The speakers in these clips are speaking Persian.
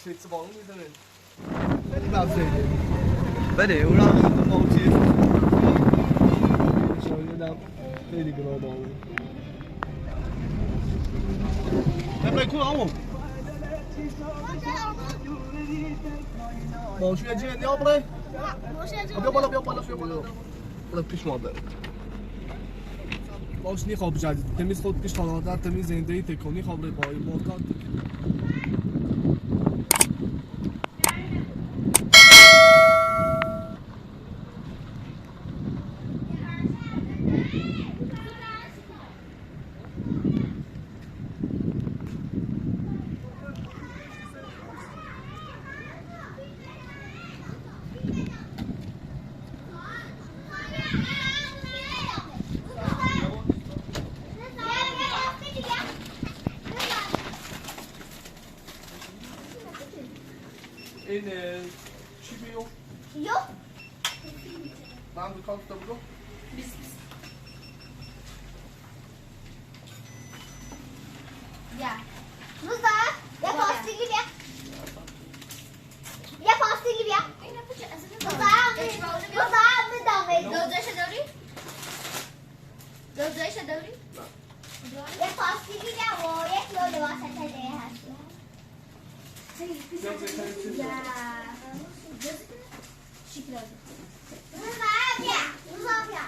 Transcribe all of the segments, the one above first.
شویتزر بارون میزنه خیلی بفته بله اونا موجی شایدم خیلی گناه بارون نبرای کن آمون باشو یه جیه نیا برای بیا بالا بیا بالا برای پیش ما بره باش نیخواب جدید تمیز خود پیش خانواده تمیز زندگی تکونی خواب ری بایی مرتاد این چی بیو؟ یو نام دکان تو بگو بیا روزا یه پاستیگی بیا یه پاستیگی بیا روزا بدامه دوزایش داری؟ دوزایش داری؟ یه پاستیگی بیا و یک لوله واسه تده هست روزا بیا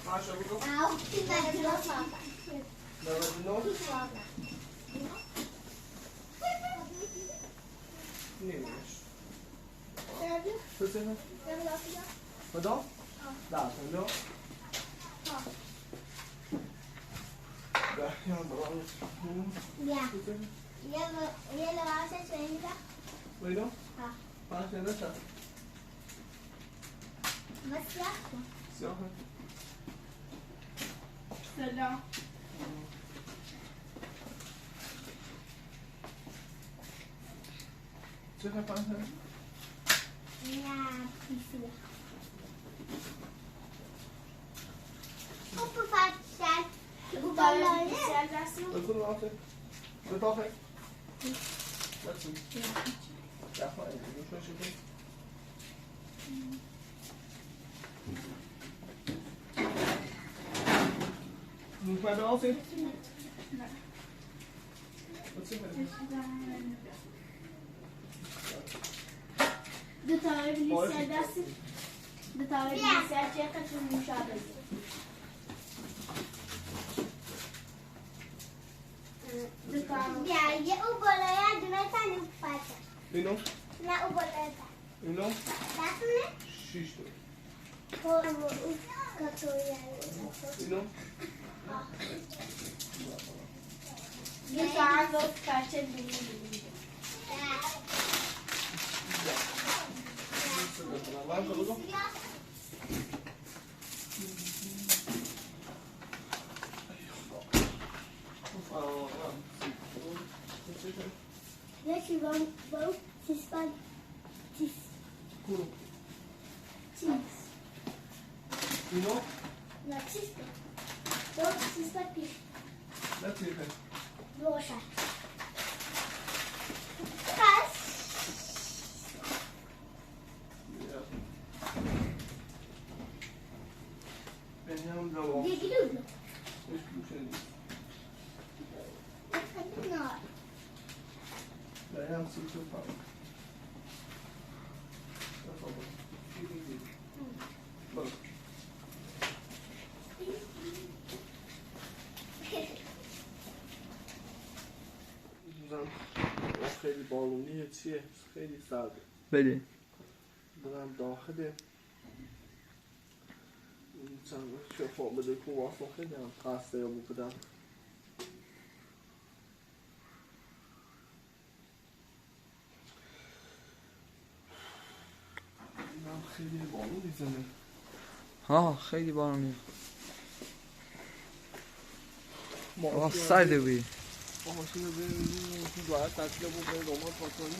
ماشا بگو او تیزه نیمش بسیار بدام؟ نه سنجا یه لباسه چه میده؟ ویدو؟ پنج نده چه؟ مسیح سیاه سلام چه پنج نده؟ نه پیسیه خوب بفرشن بگو برای بیشتر دستیم بکن رو آفه بتاخه بسیم دفعه نوشون شکن نوشون به آفه بسیم دو تا بیشتر دستیم دو تا بیشتر چه قشون مشابه بیا یه او بالای دونه تنی بفرشن اینو؟ نه او بالای اینو؟ دستونه؟ شیش دو او کتوریه اینو؟ دو تا هم گفت پرچه بیرون یکی با سیسپن کورو چیز اینو؟ نه سیسپن دو سیسپن پیش نه تیره روشن پس بنیام دو یکی دو اش کلوشه نه بنیام سیتو پاک تفاوت برو خیلی بارونیه چیه؟ خیلی سرده بله برم داخله چند شفا بده که واسه خیلی هم قصده یا بودم اینم خیلی بارون میزنه ها خیلی بارونی سرده بی با ماشین رو بریم که باید تطلیه بود بریم رومان پاتانی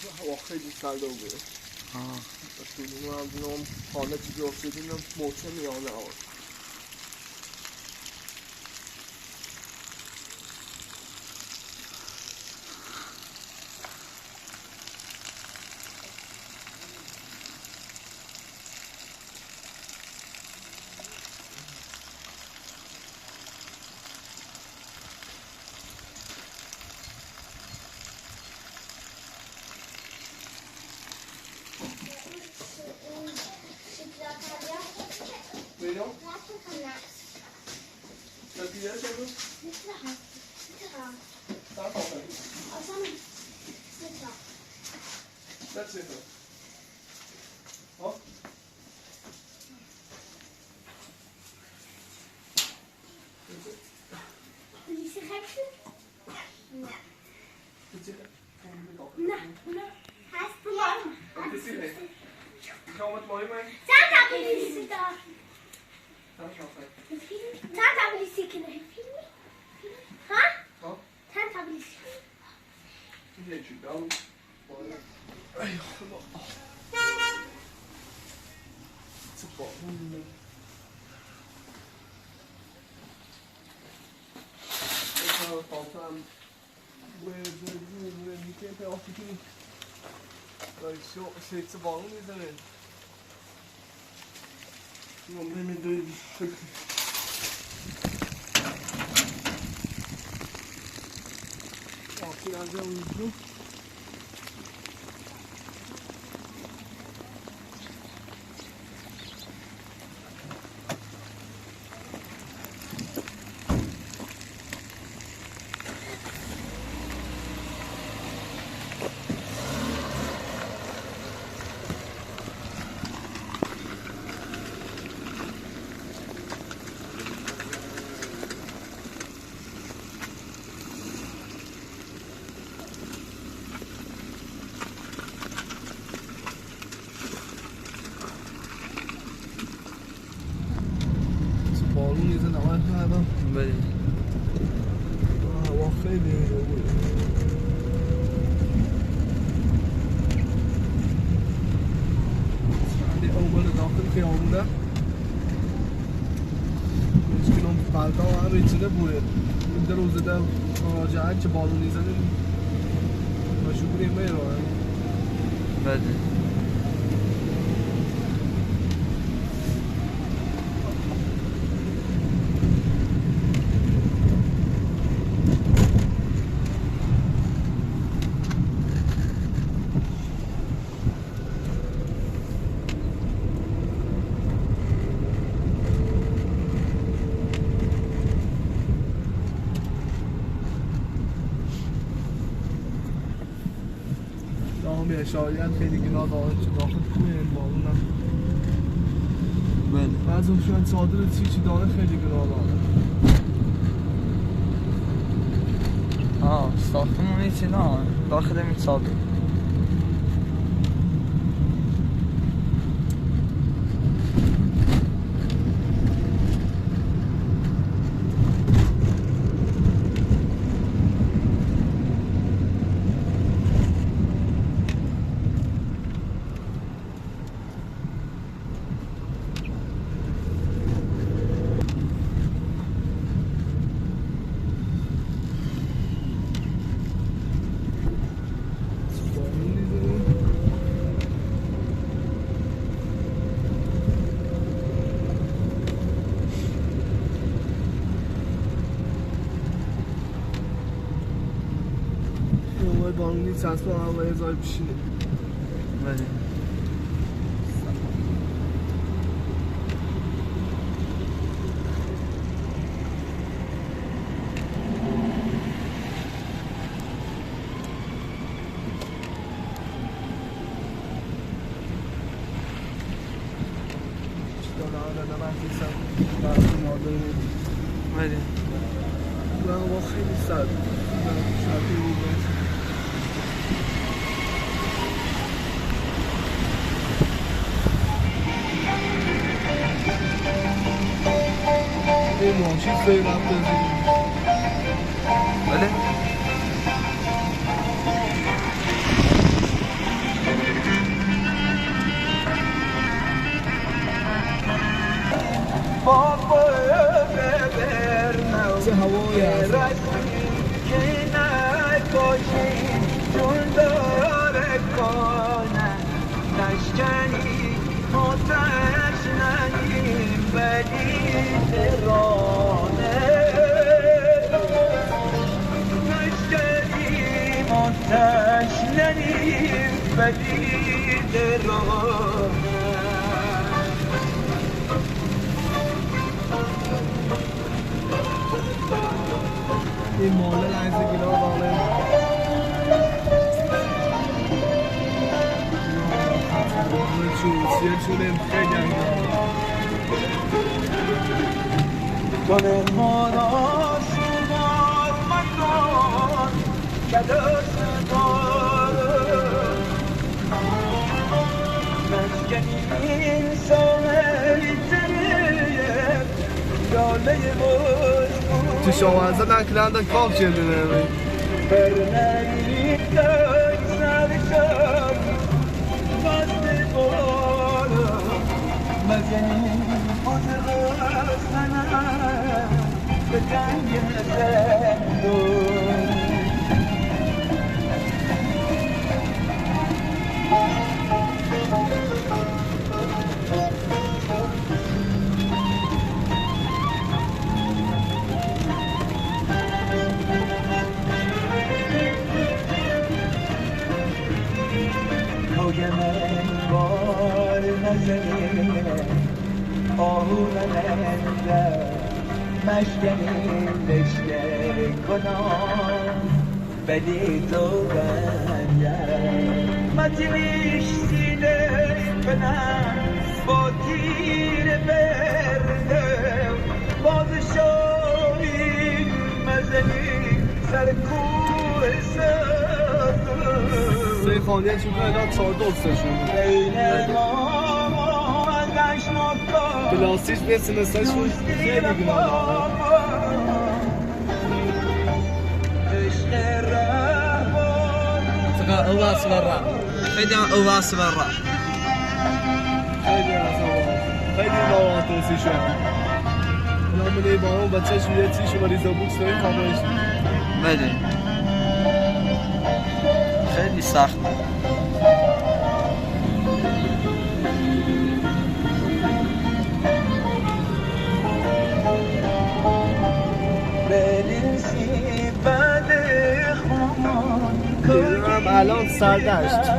هوا خیلی سرده بود. تو هم حالا چیزی افتادیم محکم یا نه Buyurun. Çok güzel oldu. Tamam. That's it. Hop. Polisi kaçtı. Ne? Hasta var mı? Sen de polisi daha. Sen tablisi kine. Ha? Sen tablisi. Ay Allah. Super. Faltam میکنه آفی کنی شو شیطه بالون میزنه نمیدونی آفی انجام میدونی بالون یه نمایش کردم بله هوا خیلی اینجا بود سندی اول داخل خیابونه مشکلم قلقا و همه چیزه بوده این در روزه در مراجعه که بالون نیزنه مشکلی میره بله شاید خیلی گناه داره چه داخل توی این بالون هم بله بعضی شاید صادر چی داره خیلی گناه داره ساختمون نیچی نه داخل میتصابه بالونی چسب هم یه زای بشینه بله بله با خیلی سرد این ماشین سیر رفته بله کنه نشکنی آتش نگیم ولی ترانه نشکنیم آتش نگیم ولی ترانه این ماله لحظه گیلا باله چونیم خیلی کنه ما را شمار مکن که دست داره مسکنی سامه تریه جاله مشکون تو شوانزه نکلندن کاف چندونه برنگی دای سرشم بست باره مزنی به جنگ زندون پایم بار نزنی آهونه مشکنیم بشکه کنم بدی تو بنجم مجلیش سینه کنم با تیر برده بازشایی مزنی سر کوه سرد سه خانیه چون که 4 دوستشون بین ما بلاستیش بسنستشون خیلی گناه تقع أواس برا خدم أواس برا خیلی ناراحت شد الان من با اون بچه‌ش یه چیشو بریزا بوکس داریم خبرش بله خیلی سخت هم الان سردشت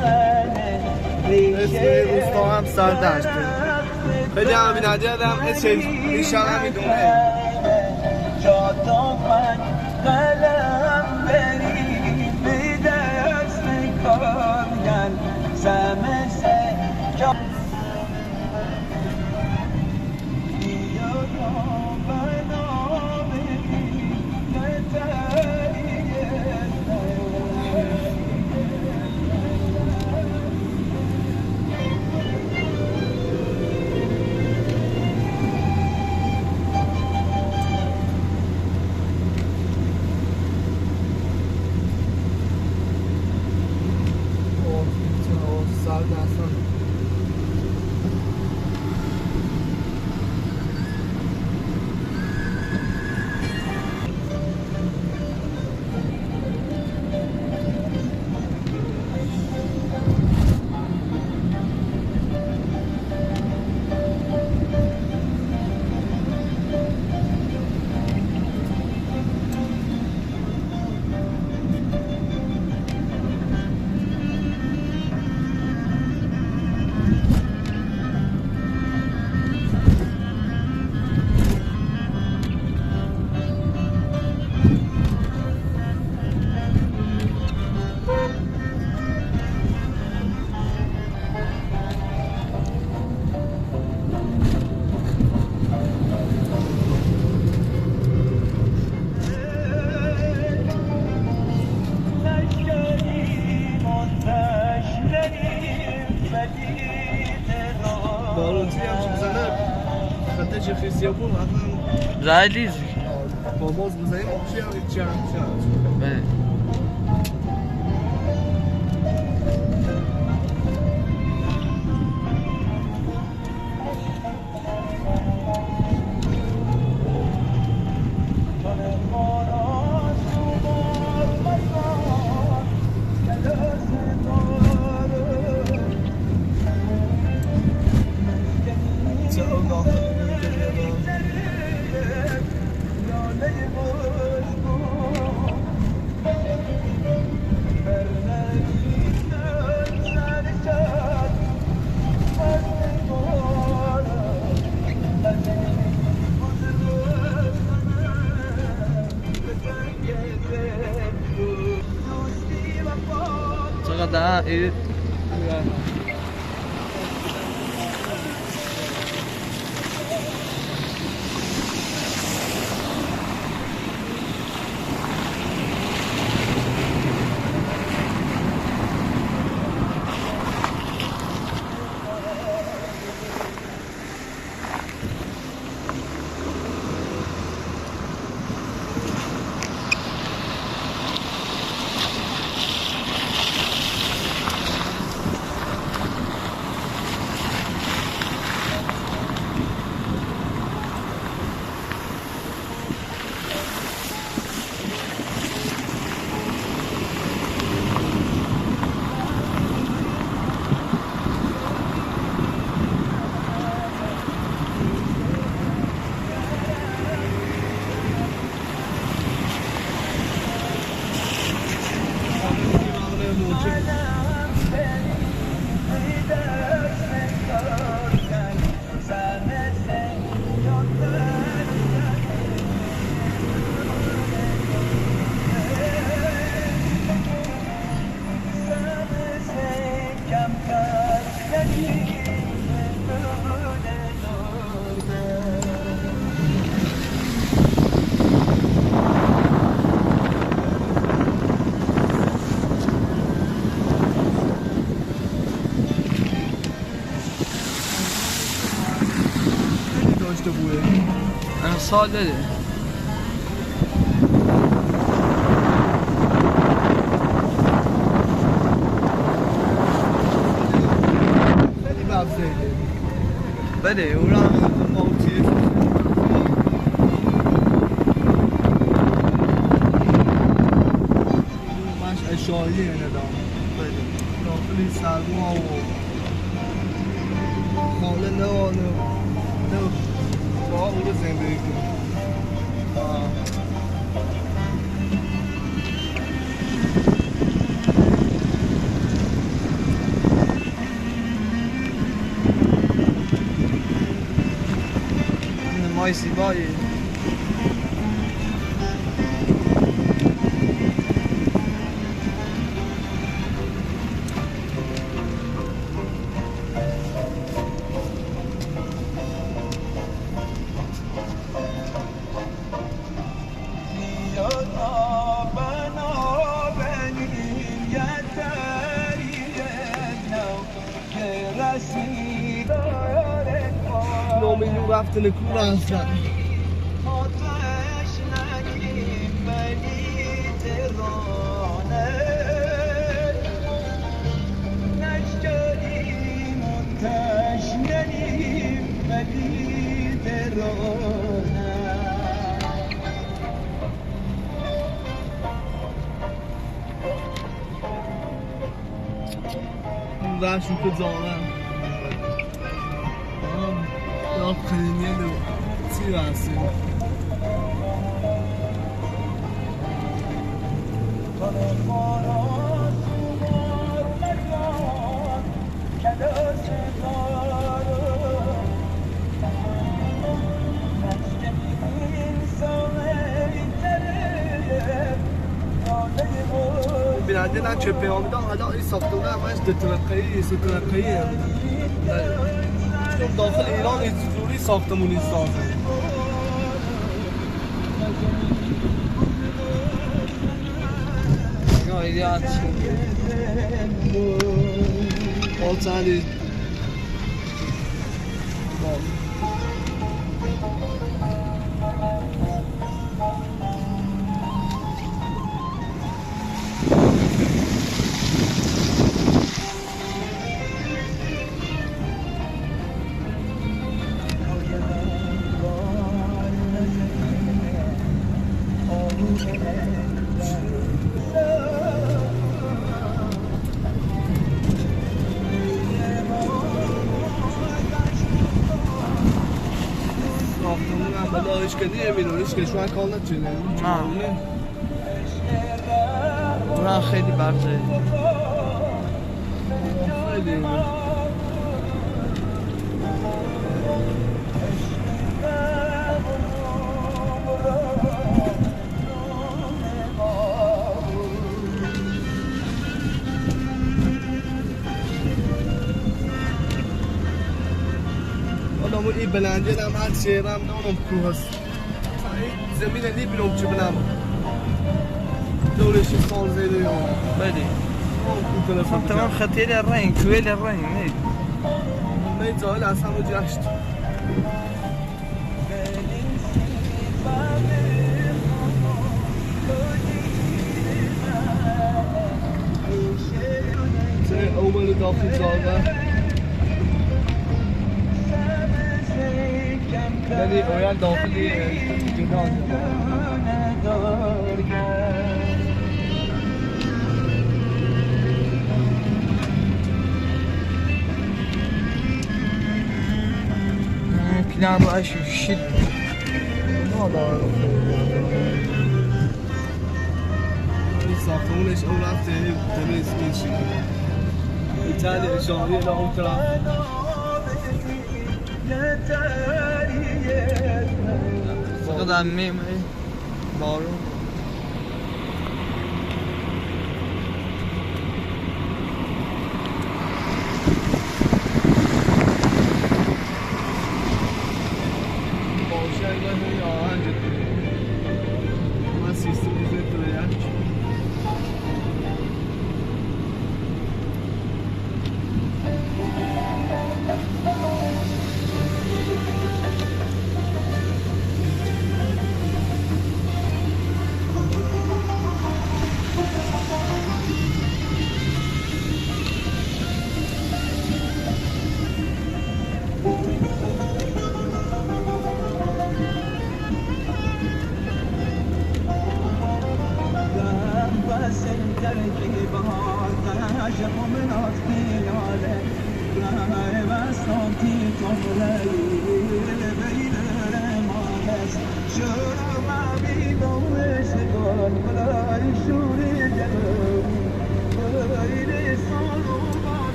اسم روستا هم سردشت خیلی همین عدیاد هم ایشان هم میدونه جاتا من قلم بری به دست کارگل زمسه جا بیا بنا بری چه خیسی ها بود زایلیز با موز بزنیم چی هم بله نه داشته بوده سال بده خیلی بفزیده بده اونم موتیه مش اشاری ندام داخلی سرما و حالا نه با اون رو زندگی کنم مای زیبایی نومیلیون رفتن کور هستن رشون که زانم یا خیلیه دو چی بسید بیننده نه چه پیامی دام حالا این ساختمونه همش دو طبقه‌ای سه طبقه‌ای چون داخل ایران هیچ جوری ساختمونی سازه ایدیات آلتانی داعش کردی امیرونیش که شما کال نتونه نه اونم خیلی برزه خیلی همون این بلندی هم هر شهرم دارم کوه هست این زمین لی بیرم چه بلند دورش خال زیده یا بله کوه تلفن تمام خطير الرين كويل الرين نيد من جاهل از همه جشت اول داخل زاده یعنی اویل داخلی جناز كلام رأيش وشد این ساختمونش اون رفته تمیز این شکل ایتالیا اشاری الى اون طرف فقط عمي بارو باشه اگر هی آهنگ من سیستم میزه تویک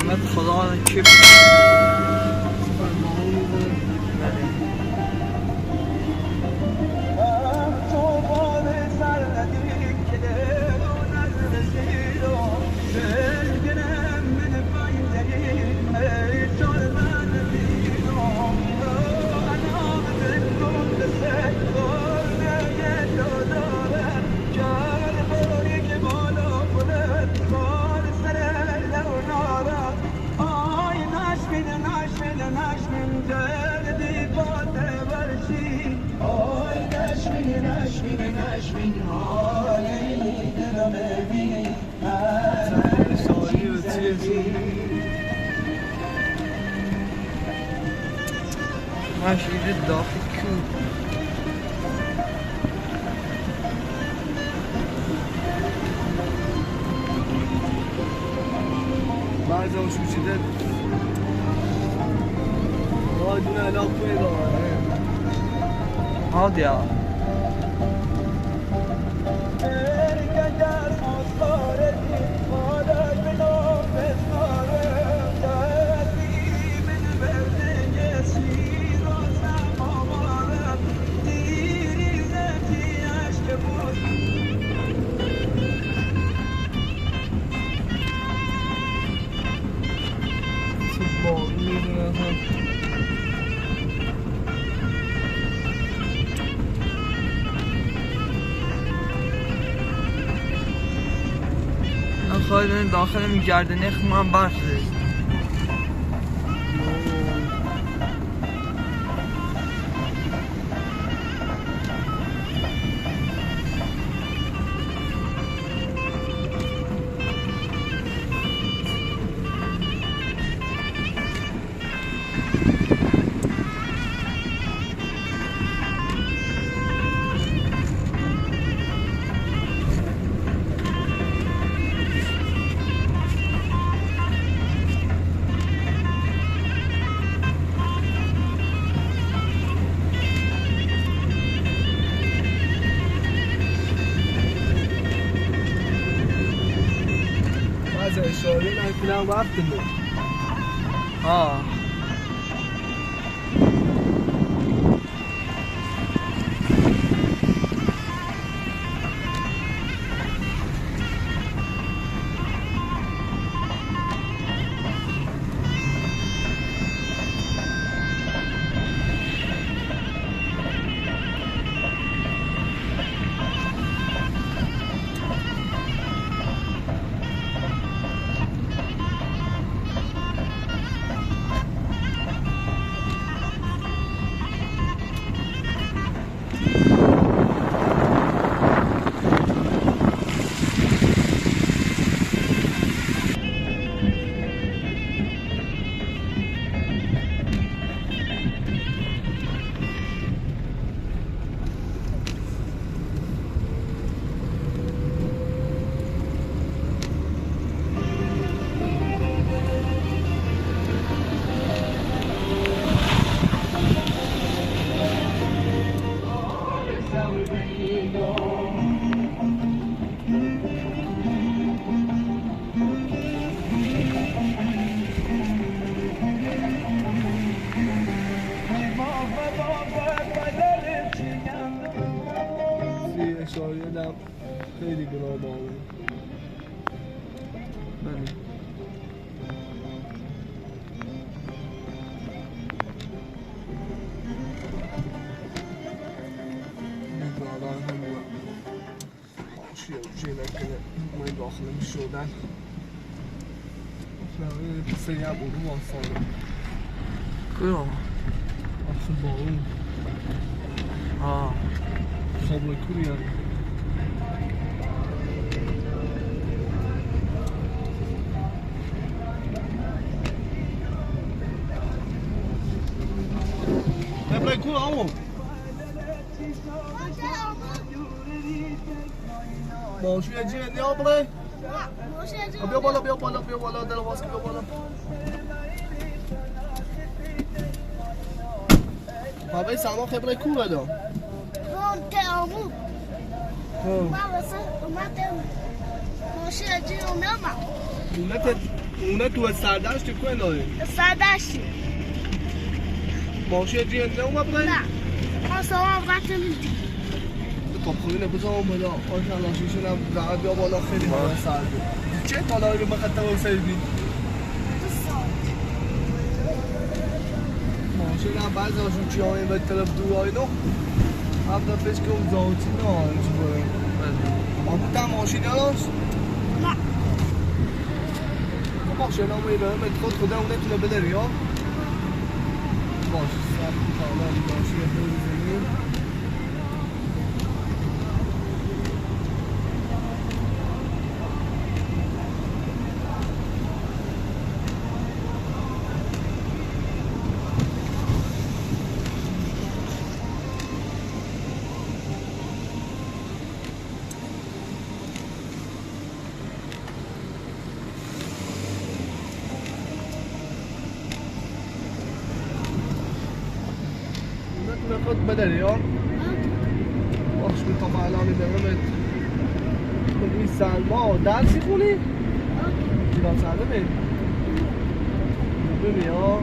نعمت خدا کیف ماشي جد داخل كوب بعضی هاش میشیده دونه علاق پیدا هادي يا خواهد داخل میگردنه خمان برسه اشاره نکنم وقتمه آه شایدم خیلی گناه داره. بله نگران هم بود چیه نکنه ما این داخل می شدن پسه یه برو واسانه کجا؟ آخه با اون آه خبره کوری هم قبله کور همون ماشی جی نیا بله بیا بالا بیا بالا بیا بالا در واسه بیا بالا بابا سامان قبله کور بده تموم ما واسه ماشین جی رو نمام اونه تو سردشت کوه داری سردشتی ماشین جی نیا بله نه ما سوام وقت میدی خب خیلی بزرگ بالا آن تلاشیشون هم راحت بیا بالا خیلی هوا سرده چه طالایی رو بخاطر اون سردی ماشین هم بعضی هاشون چی های به طرف دور های نو هم دفعش که اون زاوتی نه هایش بره اما تا ماشین هاست نه ماشین هم میره خدا اونه تونه بداری ها باش سر کالا ماشین خیلی زمین خود بداری ها باش میخوام الان برمت این سلما درسی خونی؟ ایران سلمه ببینی ها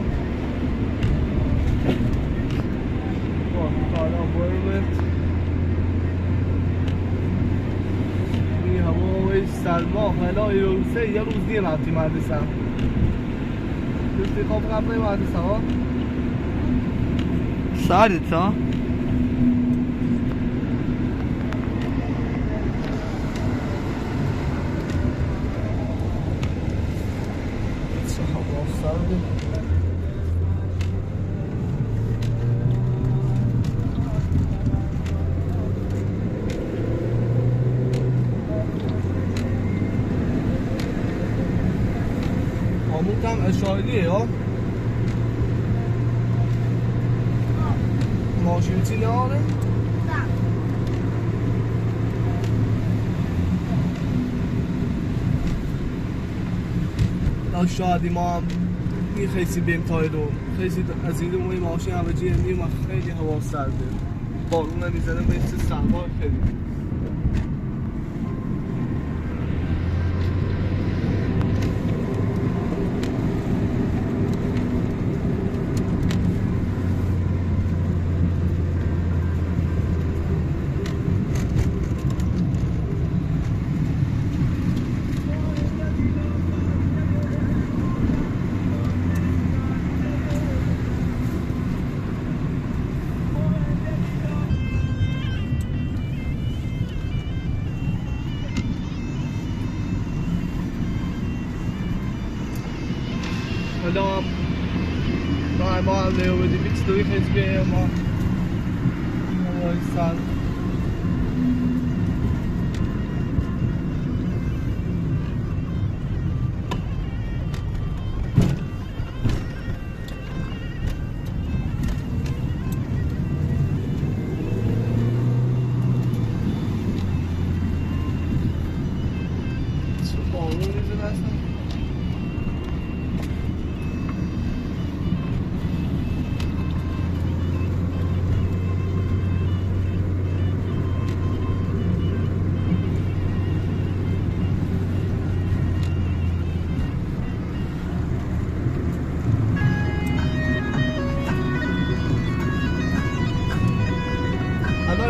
باش الان برمت این هوای سلما حالا یه روز دیر رفتی مدرسه دوستی خواب قبل مدرسه ها ساعدت ها؟ آمون هم اشاریه ها ماشین چی نهاره؟ نه شادی ما هم این خیلی بیم تایدون خیلی از این موی ماشین همه جیه نیم و خیلی هوا سرده بارون نمیزنه مثل سرما خیلی لیو بدی بیت دوی خیلی ما هوای سرد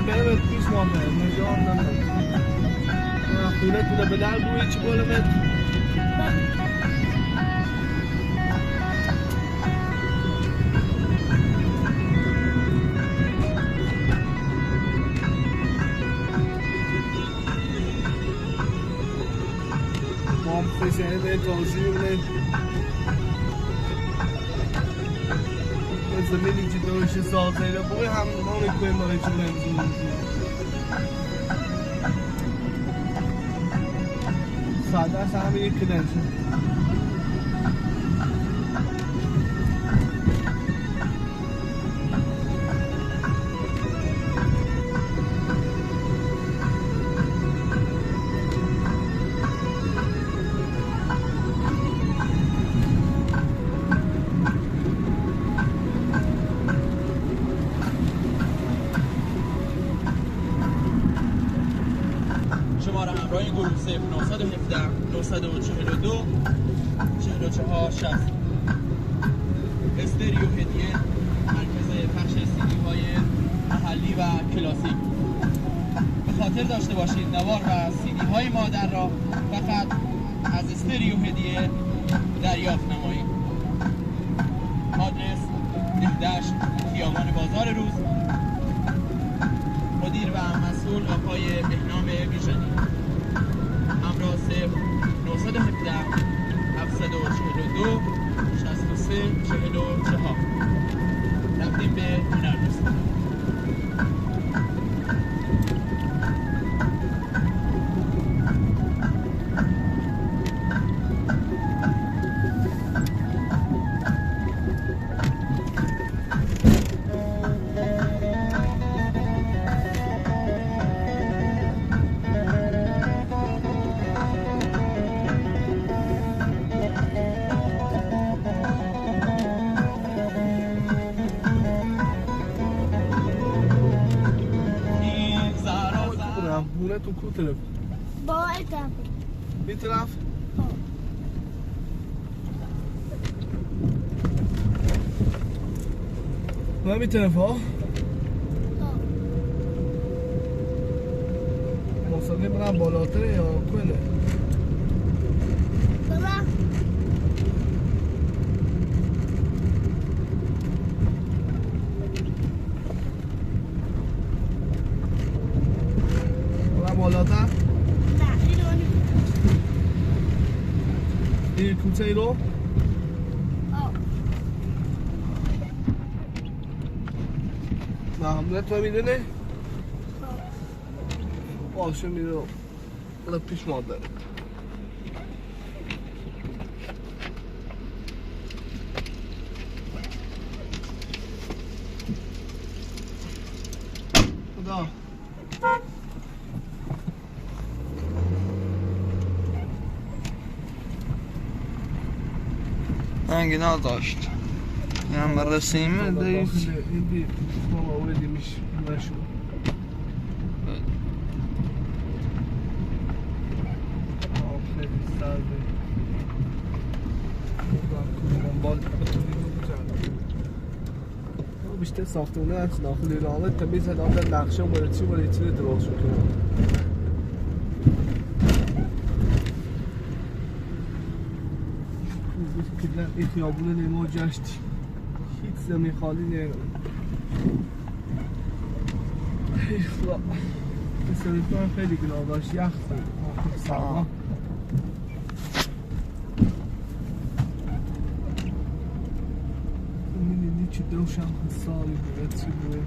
بنام پیش مانده نجام نمید خونه توده به در بوی چی بولمت مام فشنه به توضیح اونه زمینی که دوش سازه رو بوی هم نمی کنیم برای چی منظور ساده است همه یک کلنشون شماره همراه گروه 0917 942 44 60 استریو هدیه مرکز پخش سیدی های محلی و کلاسیک. به خاطر داشته باشید نوار و سیدی های مادر را فقط از استریو هدیه دریافت نمایید. آدرس دهدشت خیابان بازار روز، مدیر و مسئول آقای بهنام بیژنی. همراه 0917 742 63 44. تقدیم به هنرمند. خونه تو کو طرف با اتم بی طرف من بی طرف ها مصدقی برم بالاتره یا کنه بابا بالاتر؟ نه اینو این کوچه ای رو؟ نه همونه تو میدونه؟ باشه میدونه بلا پیش مادره خدا هنگی نداشت این هم برسیمه دیش این بی بابا اویدیمیش نشو خیلی سرده بال بیشتر ساختمونه هست داخل ایرانه تمیز هدام در نقشه برای چی درست شد این خیابونه نیما جشتی هیچ زمین خالی نیست ای خدا این سریفتان خیلی گناه داشت یخ سرما میدینی هیچی دوشم حسابی بود چی بود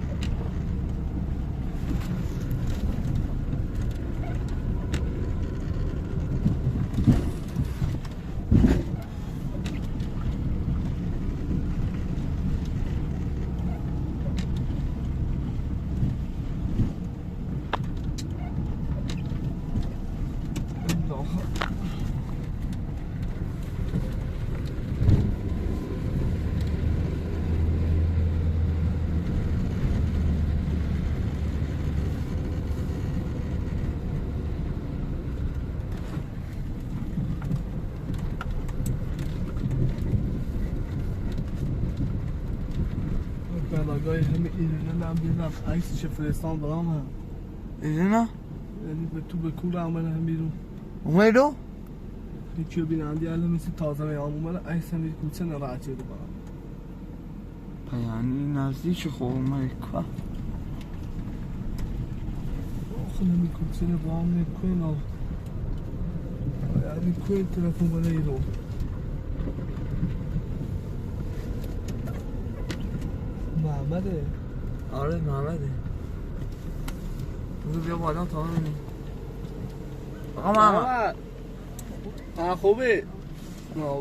بلاگای همه ایران هم بیرم عکسش فرستان برام هم اینا؟ یعنی به تو به کور عمل هم بیرون اومدو؟ یکی رو بینم دیگه الان مثل تازه میام اومد عکس هم یک کوچه نراحت شده برام یعنی نزدیک خوب اومد که خیلی می کوچه برام نکنین آب یعنی کوین تلفون بله ایرو محمده آره محمده بگو بیا بالا تا ببینی آقا محمد خوبه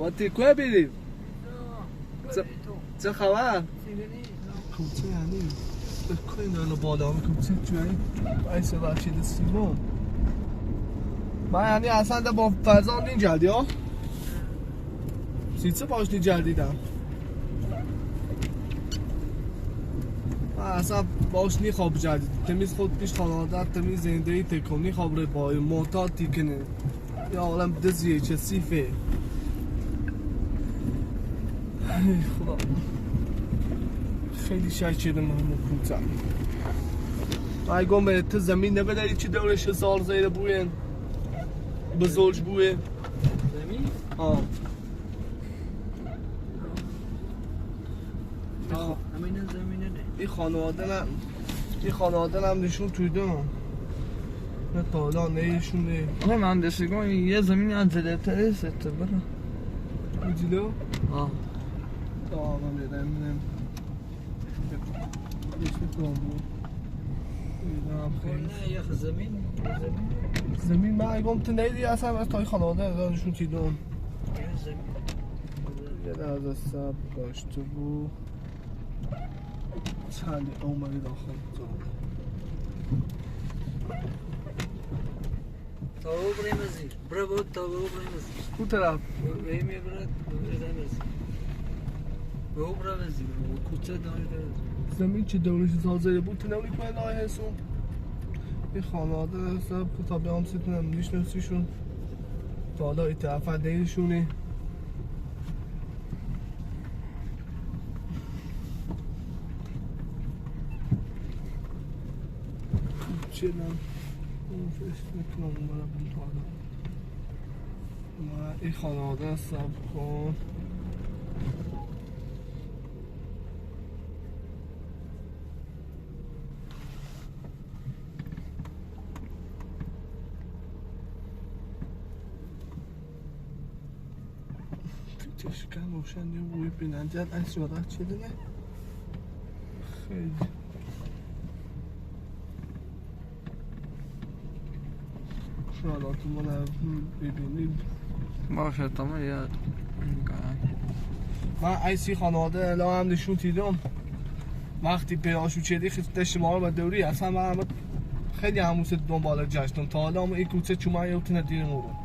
وقتی کوه بیریم چه خبر؟ کوچه یعنی کوین الان بالا همه کوچه جوی ایسا رشید سیمون من یعنی اصلا با فرزان این جلدی ها سیچه باش نی جلدیدم من اصلا باش نی خواب جلدید تمیز خود پیش خانواده تمیز زندگی تکنی خواب رو با معتاد تیکنه یا عالم دزیه چه سیفه ای خدا خیلی شک شده محمود کوتن ای گم به تو زمین نبداری چی دورش سال زیره بوین بزرج بوه زمین؟ آه همین زمینه نه این خانواده هم نشون تویده نه تا حالا نه ایشون نه آقا مهندسیگاه یه زمینی از جلوتره سته برا این جلو؟ آه تا آقا میدم میدم اسم تو هم بود نه یه زمین زمین من اگه تو نیدی اصلا از تای خانواده ازشون چیدون یه در از سب داشته بود چندی اومدی داخل تا او بریم ازی برا بود تا او بریم ازی کو طرف؟ بریم یه برد بریم ازی او برا ازی کوچه داری زمین چه دورش سازه بود تو نوری کنه لای حسون این خانواده سب تا بیام سیتونم نیشنسیشون تا حالا ای طرف دیرشونه چه نم فشت میکنم اون برا بون تا حالا این خانواده سب کن تشکن روشن یه بوی بیننده از یادت چه دیگه خیلی خیالاتو من ببینید باشه تمام یاد من ایسی خانواده الان هم نشون دیدم وقتی پیداشو چیدی دشت ما رو به دوری اصلا من خیلی هموس دنبال جشتم تا حالا این کوچه چومه یوتونه دیر مورو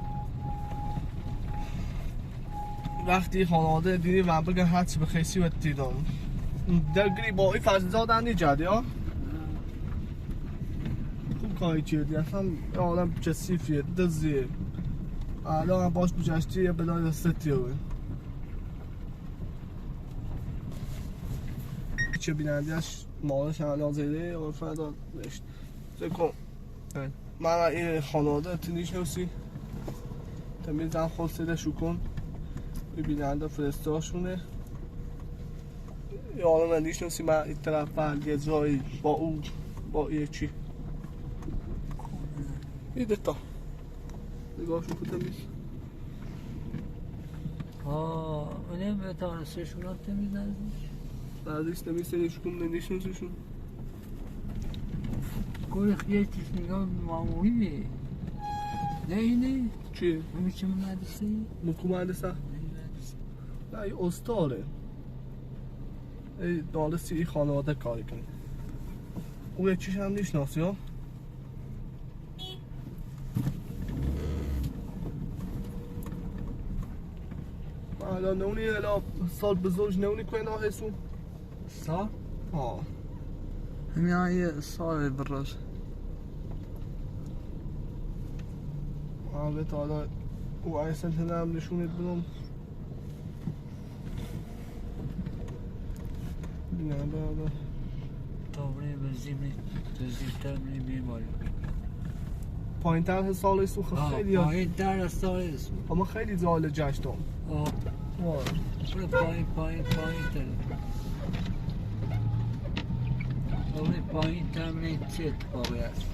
وقتی خانواده دیدی و بگن حدس به خیسی و دیدم درگری با این فضلزاد هم نیجدی ها خوب کاری چیدی اصلا آدم کسیفیه دزیه الان هم باش بجشتی یه بلای دستتیه بی چه بینندیش مالش الان زیده و فردا نشت زکن من این خانواده تنیش نوسی تمیزم خود سیده شو کن ببیننده فرستاشونه یا حالا من نیشنوسی من این طرف بر یه جایی با اون با یه چی ایده تا نگاهشون کده میز اونه به تانسه شونات تمیز نزدیش بعدش نمی‌سریشون نمی‌شناسیشون. کوی خیلی نگاه معمولیه. نه اینه؟ چیه؟ همیشه مهندسی؟ مکو مهندسه؟ نه این استاره. ای دانستی این خانواده کاری کنه. او چیش هم نیشناسی ها؟ الان نونی الا سال بزرگ نونی کنه نه حسون؟ سال؟ آه. همین آیه سال براش. به حالا او ایسن تنم نشونت بدم. نه بابا. تابره بزیمی تزیتر می بالا. پایین تر سال است و خیلی پایین تر سال است. اما خیلی زال جشتم. وای. پایین تر. پایین تر چه اتفاقی است؟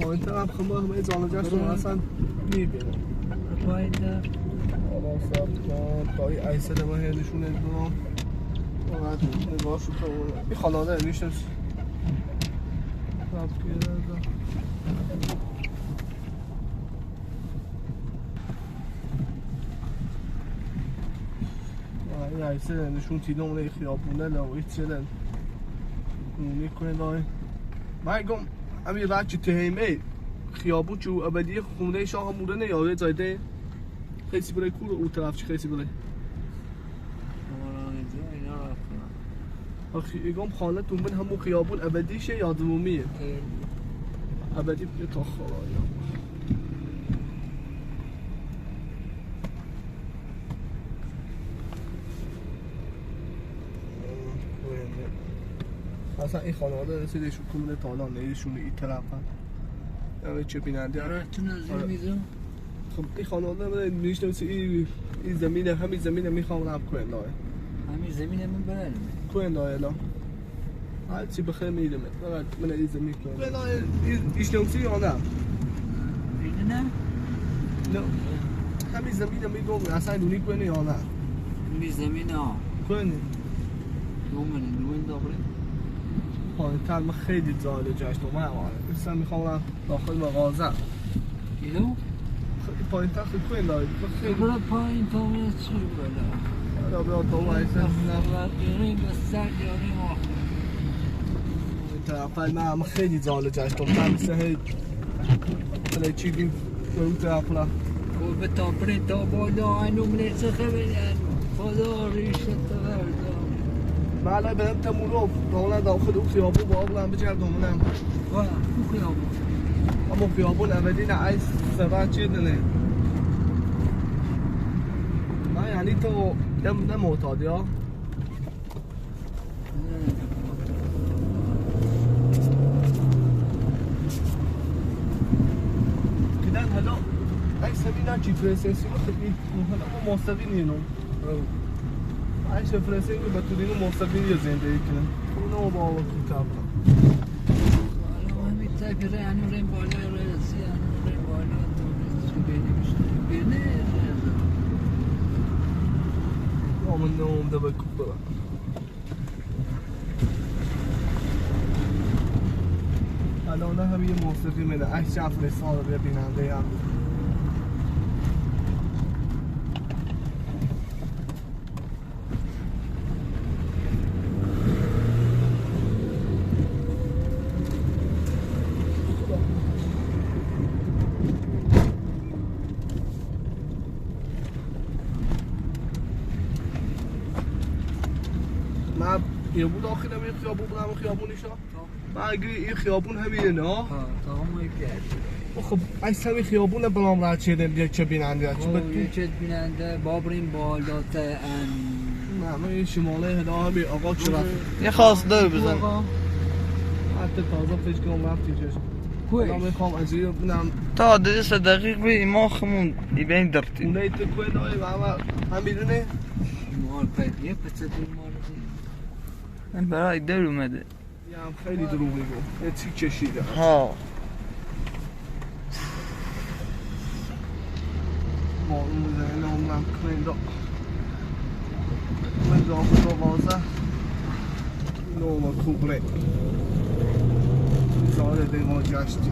پایین تر هم خمار همه زال جشتم اصلا میبینم. پایین تر. حالا سب کن تا این ایسن ما نشونت بدم. واقعا نگاه شو کنم. این خانواده نیشتم. این ایسن نشون تیدم خیابونه لاوی چلن. نونی کنه دای. من گم همین رچ تهمه خیابون جو ابدی خونه شاه مورد نیاره زایده خیلی برای کور او طرف چی خیلی برای گم خانه تونبن همون خیابون ابدیشه یا عمومیه ابدی بگه تا خواهی اصلا این خانواده رسیدشون کنونه تالا نیدشون این طرف هم همه چه بیننده تو نظر میدم خب این خانواده نیشتم این زمینه همین زمینه میخوام رب کنن لایه همین زمینه من برن کنن لایه لا هر چی بخیر میدمه فقط من این زمین کنن لایه ایشتمسی یا نه؟ اینه نه؟ نه همین زمینه میگم اصلا دونی کنه یا نه؟ همین زمینه ها کنه نومن دابره پایین تر من خیلی زاله جشتم من اصلا میخوام داخل مغازه اینو؟ پایین تر خیلی کنه لایه برای پایین تا من چی بلا حالا برای تو ایسن یعنی بسر یعنی ما طرف من خیلی زاله جشتم مثل هی بله چی بیم به اون طرف لا و به تا برین تا بالا اینو منه چه خبری خدا ریشت بردا بله برم تمورو دولت داخل اون خیابون با آبلم بجردم منم و اون خیابون اما خیابون اولی نه ایس سبا چی دنه نه یعنی تو نه معتادی ها دیدن حالا ایس همینا چی فرسنسی رو خیلی حالا ما مستقی نینو ایس فرسنسی رو بطورینو مستقی یا زندگی کنن اونو با آقا کتاب همین تایپی یعنی ریم بالا رسی ریم بالا تو بینی میشه بینی من نوم ده بکوب دارم الان همین موسیقی میده عکس افغانستان رو ببیننده هم من یه بود آخی نمی خیابون بودم خیابونیشا من اگه این خیابون همینه نه تا همون کرد خب ایس همین خیابون بلام رد شده چه بیننده چه بیننده بابرین بالات نه من این شماله هدا همین آقا چرا یه خواست دار بزن حتی تازه پیش کنم رفتی چشم من میخوام از این بینم تا 2 دقیق بی ما خمون بین درتی اونه ایت کوه دایی و هم میدونه شمال پیدیه پسه دیر مال من برای در اومده یه هم خیلی دروغی گفت یه چی کشیده ها با اون میزنه نامنم کنیم دا من داخل مغازه nuovo couplet. Solite dei mojasti.